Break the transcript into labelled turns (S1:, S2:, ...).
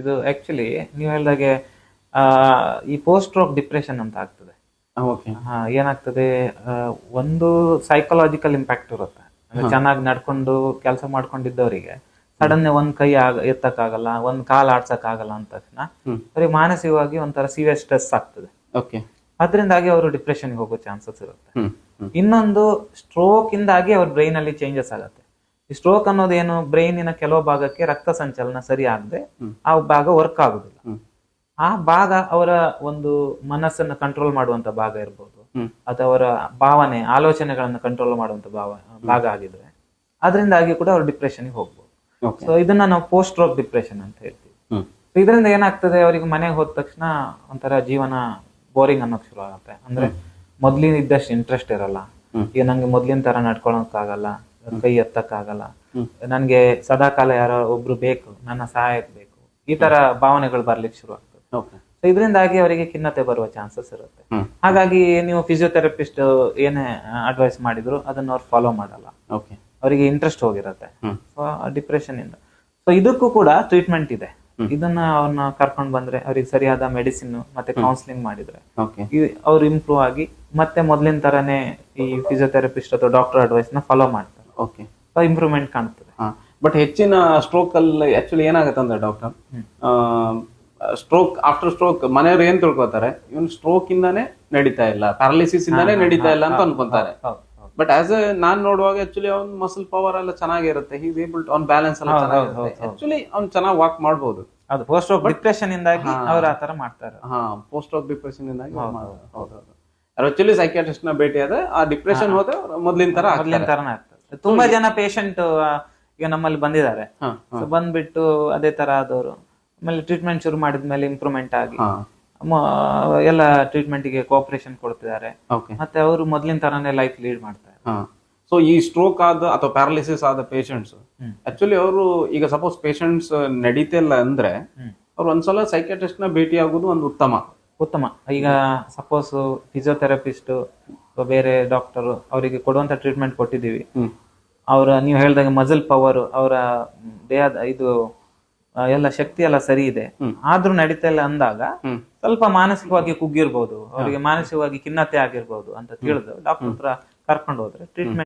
S1: ಇದು ಆಕ್ಚುಲಿ ನೀವು ಹೇಳಿದಾಗೆ ಆ, ಈ ಪೋಸ್ಟ್ ಸ್ಟ್ರೋಕ್ ಡಿಪ್ರೆಷನ್ ಅಂತ ಆಗ್ತದೆ.
S2: ಓಕೆ.
S1: ಏನಾಗ್ತದೆ, ಒಂದು ಸೈಕಲಾಜಿಕಲ್ ಇಂಪ್ಯಾಕ್ಟ್ ಇರುತ್ತೆ. ಅಂದ್ರೆ ಚೆನ್ನಾಗಿ ನಡ್ಕೊಂಡು ಕೆಲಸ ಮಾಡ್ಕೊಂಡಿದ್ದವರಿಗೆ ಸಡನ್ ಒಂದ್ ಕೈ ಎತ್ತಕ್ಕಾಗಲ್ಲ, ಒಂದ್ ಕಾಲ್ ಆಡ್ಸಕ್ಕಾಗಲ್ಲ ಅಂದ ತಕ್ಷಣ ಅವ್ರಿಗೆ ಮಾನಸಿಕವಾಗಿ ಒಂಥರ ಸೀರಿಯಸ್ ಸ್ಟ್ರೆಸ್ ಆಗ್ತದೆ.
S2: ಓಕೆ.
S1: ಅದರಿಂದಾಗಿ ಅವರು ಡಿಪ್ರೆಷನ್ ಹೋಗೋ ಚಾನ್ಸಸ್ ಇರುತ್ತೆ. ಇನ್ನೊಂದು ಸ್ಟ್ರೋಕ್ ಇಂದಾಗಿ ಅವ್ರ ಬ್ರೈನ್ ಅಲ್ಲಿ ಚೇಂಜಸ್ ಆಗುತ್ತೆ. ಈ ಸ್ಟ್ರೋಕ್ ಅನ್ನೋದೇನು, ಬ್ರೈನಿನ ಕೆಲವು ಭಾಗಕ್ಕೆ ರಕ್ತ ಸಂಚಲನ ಸರಿ ಆಗದೆ ಆ ಭಾಗ ವರ್ಕ್ ಆಗುದಿಲ್ಲ. ಆ ಭಾಗ ಅವರ ಒಂದು ಮನಸ್ಸನ್ನ ಕಂಟ್ರೋಲ್ ಮಾಡುವಂತ ಭಾಗ ಇರ್ಬೋದು, ಅಥವಾ ಅವರ ಭಾವನೆ ಆಲೋಚನೆಗಳನ್ನ ಕಂಟ್ರೋಲ್ ಮಾಡುವಂತ ಭಾಗ ಆಗಿದ್ರೆ ಅದರಿಂದಾಗಿ ಕೂಡ ಅವ್ರು ಡಿಪ್ರೆಷನ್ಗೆ ಹೋಗ್ಬೋದು. ಸೊ ಇದನ್ನ ನಾವು ಪೋಸ್ಟ್ ಸ್ಟ್ರೋಕ್ ಡಿಪ್ರೆಷನ್ ಅಂತ ಹೇಳ್ತೀವಿ. ಇದರಿಂದ ಏನಾಗ್ತದೆ, ಅವ್ರಿಗೆ ಮನೆಗೆ ಹೋದ ತಕ್ಷಣ ಒಂಥರ ಜೀವನ ಬೋರಿಂಗ್ ಅನ್ನೋಕ್ ಶುರು ಆಗುತ್ತೆ. ಅಂದ್ರೆ ಮೊದ್ಲಿನ ಇದ್ದಷ್ಟು ಇಂಟ್ರೆಸ್ಟ್ ಇರಲ್ಲ. ಈಗ ನಂಗೆ ಮೊದ್ಲಿನ ತರ ನಡ್ಕೊಳಕ್ಕಾಗಲ್ಲ, ಕೈ ಎತ್ತಕ್ಕಾಗಲ್ಲ, ನನ್ಗೆ ಸದಾಕಾಲ ಯಾರೋ ಒಬ್ರು ಬೇಕು, ನನ್ನ ಸಹಾಯಕ್ ಬೇಕು, ಈ ತರ ಭಾವನೆಗಳು ಬರ್ಲಿಕ್ಕೆ ಶುರು ಆಗ್ತದೆ. ಸೊ ಇದರಿಂದಾಗಿ ಅವರಿಗೆ ಖಿನ್ನತೆ ಬರುವ ಚಾನ್ಸಸ್ ಇರುತ್ತೆ. ಹಾಗಾಗಿ ನೀವು ಫಿಸಿಯೋಥೆರಪಿಸ್ಟ್ ಏನೇ ಅಡ್ವೈಸ್ ಮಾಡಿದ್ರು ಅದನ್ನ ಅವ್ರು ಫಾಲೋ ಮಾಡಲ್ಲ. ಅವರಿಗೆ ಇಂಟ್ರೆಸ್ಟ್ ಹೋಗಿರುತ್ತೆ. ಸೊ ಡಿಪ್ರೆಷನ್ ಇಂದ ಸೊ ಇದಕ್ಕೂ ಕೂಡ ಟ್ರೀಟ್ಮೆಂಟ್ ಇದೆ. ಇದನ್ನ ಅವ್ರನ್ನ ಕರ್ಕೊಂಡ್ ಬಂದ್ರೆ ಅವ್ರಿಗೆ ಸರಿಯಾದ ಮೆಡಿಸಿನ್ ಮತ್ತೆ ಕೌನ್ಸಿಲಿಂಗ್ ಮಾಡಿದ್ರೆ ಅವ್ರು ಇಂಪ್ರೂವ್ ಆಗಿ ಮತ್ತೆ ಮೊದ್ಲಿನ ತರನೇ ಈ ಫಿಸಿಯೋಥೆರಪಿಸ್ಟ್ ಅಥವಾ ಡಾಕ್ಟರ್ ಅಡ್ವೈಸ್ ನ ಫಾಲೋ ಮಾಡ್ತಾರೆ. ಸೊ ಇಂಪ್ರೂವ್ಮೆಂಟ್ ಕಾಣ್ತದೆ.
S2: ಬಟ್ ಹೆಚ್ಚಿನ ಸ್ಟ್ರೋಕ್ ಅಲ್ಲಿ ಆಕ್ಚುಲಿ ಏನಾಗುತ್ತೆ ಅಂದ್ರೆ ಡಾಕ್ಟರ್, ಸ್ಟ್ರೋಕ್ ಆಫ್ಟರ್ ಸ್ಟ್ರೋಕ್ ಮನೆಯವ್ರು ಏನ್ ತಿಳ್ಕೊತಾರೆ, ಇವನ್ ಸ್ಟ್ರೋಕ್ ಇಂದಾನೆ ನಡೀತಾ ಇಲ್ಲ, ಪ್ಯಾರಾಲಿಸಿಸ್ ಇಂದಾನೆ ನಡೀತಾ ಇಲ್ಲ ಅಂತ ಅನ್ಕೊಂತಾರೆ. ಬಟ್ ಆಸ್ ಎ ನಾನ್ ನೋಡುವಾಗ ಆಕ್ಚುಲಿ ಅವ್ನ್ ಮಸಲ್ ಪವರ್ ಎಲ್ಲ ಚೆನ್ನಾಗಿರುತ್ತೆ, ಹೀಸ್ ಏಬಲ್ ಟು, ಅವ್ನ್ ಬ್ಯಾಲೆನ್ಸ್ ಎಲ್ಲ ಚೆನ್ನಾಗಿರುತ್ತೆ, ಆಕ್ಚುಲಿ ಅವ್ನ್ ಚೆನ್ನಾಗಿ ವಾಕ್ ಮಾಡ್ಬೋದು.
S1: ಅದು ಪೋಸ್ಟ್ ಸ್ಟ್ರೋಕ್ ಡಿಪ್ರೆಷನ್ ಇಂದಾಗಿ ಅವ್ರು ಆತರ ಮಾಡ್ತಾರೆ.
S2: ಪೋಸ್ಟ್ ಸ್ಟ್ರೋಕ್ ಡಿಪ್ರೆಷನ್ ಇಂದಾಗಿ ಆಕ್ಚುಲಿ ಸೈಕಿಯಾಟ್ರಿಸ್ಟ್ ನ ಭೇಟಿ ಆದ್ರೆ ಆ ಡಿಪ್ರೆಷನ್ ಹೋದ್ರೆ ಮೊದ್ಲಿನ
S1: ತರನೇ ಆಗ್ತದೆ. ತುಂಬಾ ಜನ ಪೇಷಂಟ್ ಈಗ ನಮ್ಮಲ್ಲಿ ಬಂದಿದ್ದಾರೆ, ಬಂದ್ಬಿಟ್ಟು ಅದೇ ತರ ಆದವರು ಆಮೇಲೆ ಟ್ರೀಟ್ಮೆಂಟ್ ಶುರು ಮಾಡಿದ್ಮೇಲೆ ಇಂಪ್ರೂವ್ಮೆಂಟ್ ಆಗಿ ಎಲ್ಲ ಟ್ರೀಟ್ಮೆಂಟ್ ಗೆ ಕೋಆಪರೇಷನ್ ಕೊಡ್ತಿದ್ದಾರೆ, ಮತ್ತೆ ಅವರು ಮೊದ್ಲಿನ ತರಾನೇ ಲೈಫ್ ಲೀಡ್ ಮಾಡ್ತಾರೆ.
S2: ಸೊ ಈ ಸ್ಟ್ರೋಕ್ ಆದ ಅಥವಾ ಪ್ಯಾರಾಲಿಸಿಸ್ ಆದ ಪೇಷಂಟ್ಸ್ ಆಕ್ಚುಲಿ ಅವರು ಈಗ ಸಪೋಸ್ ಪೇಷಂಟ್ಸ್ ನಡೀತಿಲ್ಲ ಅಂದ್ರೆ ಅವ್ರು ಒಂದ್ಸಲ ಸೈಕಿಯಾಟ್ರಿಸ್ಟ್ ನ ಭೇಟಿ ಆಗೋದು ಒಂದು ಉತ್ತಮ.
S1: ಈಗ ಸಪೋಸ್ ಫಿಸಿಯೋಥೆರಪಿಸ್ಟ್ ಬೇರೆ ಡಾಕ್ಟರ್ ಅವರಿಗೆ ಕೊಡುವಂತ ಟ್ರೀಟ್ಮೆಂಟ್ ಕೊಟ್ಟಿದ್ದೀವಿ, ಅವರ ನೀವು ಹೇಳಿದಾಗ ಮಸಲ್ ಪವರ್, ಅವರ ದೇಹದ ಇದು ಎಲ್ಲ ಶಕ್ತಿ ಎಲ್ಲ ಸರಿ ಇದೆ, ಆದ್ರೂ ನಡೀತಾ ಇಲ್ಲ ಅಂದಾಗ ಸ್ವಲ್ಪ ಮಾನಸಿಕವಾಗಿ ಕುಗ್ಗಿರ್ಬೋದು, ಅವರಿಗೆ ಮಾನಸಿಕವಾಗಿ ಖಿನ್ನತೆ ಆಗಿರ್ಬೋದು ಅಂತ ತಿಳಿದು ಡಾಕ್ಟರ್ ಹತ್ರ ಕರ್ಕೊಂಡು ಹೋದ್ರೆ ಟ್ರೀಟ್ಮೆಂಟ್